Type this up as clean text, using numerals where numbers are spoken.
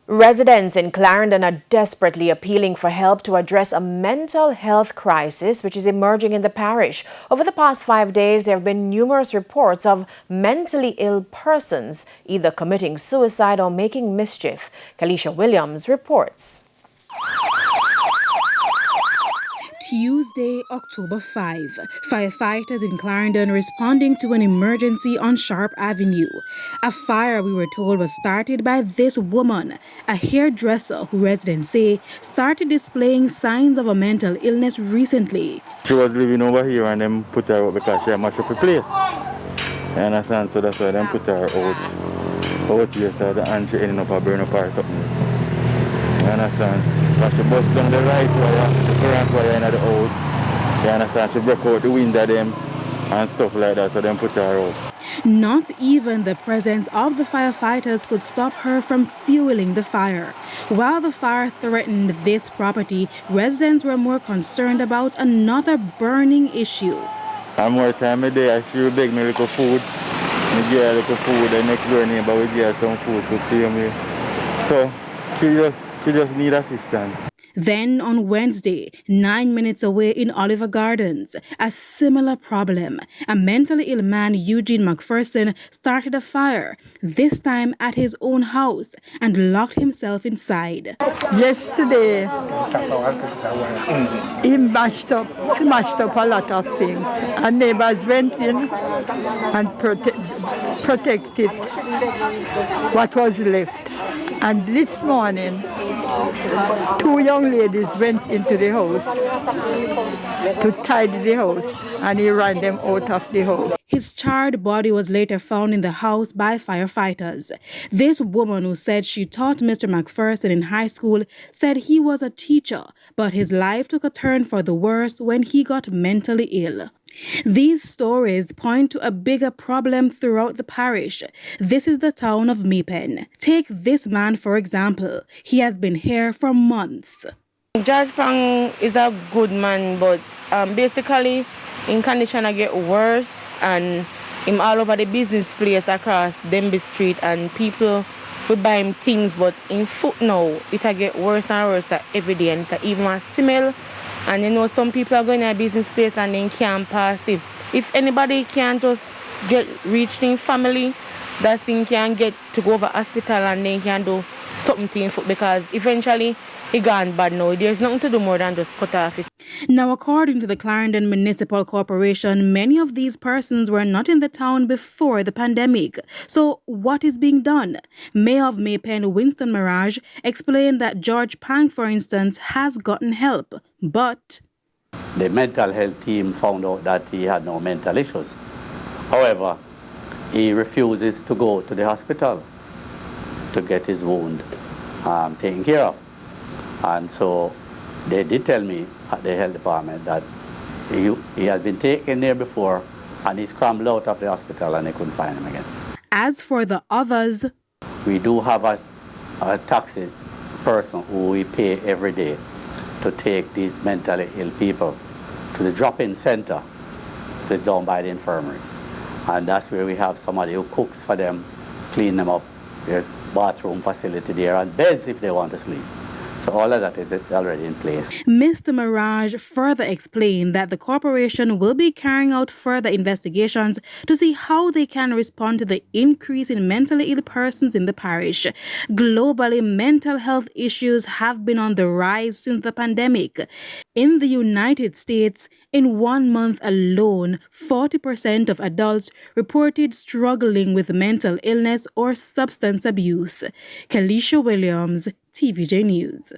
Residents in Clarendon are desperately appealing for help to address a mental health crisis which is emerging in the parish. Over the past 5 days, there have been numerous reports of mentally ill persons either committing suicide or making mischief. Kalisha Williams reports. Tuesday, October 5, firefighters in Clarendon responding to an emergency on Sharp Avenue. A fire, we were told, was started by this woman, a hairdresser who residents say started displaying signs of a mental illness recently. She was living over here and them put her out because she had mashed up the place. You understand? So that's why them put her out here and she ended up a burn up or something. You understand? Because she bust down the right wire, the current wire in the house. You understand? She broke out the window them and stuff like that, so them put her out. Not even the presence of the firefighters could stop her from fueling the fire. While the fire threatened this property, residents were more concerned about another burning issue. And more time a day, she would beg me a little food. I give her a little food, the next door neighbor would give her some food to see me. So she just need assistance. Then on Wednesday, 9 minutes away in Oliver Gardens, a similar problem. A mentally ill man, Eugene McPherson, started a fire, this time at his own house, and locked himself inside. Yesterday, he smashed up a lot of things. And neighbors went in and protected what was left. And this morning, 2 young ladies went into the house to tidy the house, and he ran them out of the house. His charred body was later found in the house by firefighters. This woman, who said she taught Mr. McPherson in high school, said he was a teacher, but his life took a turn for the worse when he got mentally ill. These stories point to a bigger problem throughout the parish. This is the town of Meepen. Take this man, for example. He has been here for months. George Pang is a good man, but basically, in condition I get worse, and him all over the business place across Denby Street, and people will buy him things, but in foot now, it get worse and worse every day, and it even a smell. And you know, some people are going to a business place and they can't pass it. If anybody can just reach their family, that thing can get to go over hospital and they can do something for, because eventually it gone bad now. There's nothing to do more than just cut off it. Now, according to the Clarendon Municipal Corporation, many of these persons were not in the town before the pandemic. So what is being done? Mayor of Maypen, Winston Mirage, explained that George Pang, for instance, has gotten help, but the mental health team found out that he had no mental issues. However, he refuses to go to the hospital to get his wound taken care of. And so they did tell me at the health department that he has been taken there before and he scrambled out of the hospital and they couldn't find him again. As for the others, we do have a taxi person who we pay every day to take these mentally ill people to the drop-in center that's down by the infirmary. And that's where we have somebody who cooks for them, clean them up. There's bathroom facility there and beds if they want to sleep. So all of that is already in place. Mr. Mirage further explained that the corporation will be carrying out further investigations to see how they can respond to the increase in mentally ill persons in the parish. Globally, mental health issues have been on the rise since the pandemic. In the United States, in 1 month alone, 40% of adults reported struggling with mental illness or substance abuse. Kalisha Williams, TVJ News.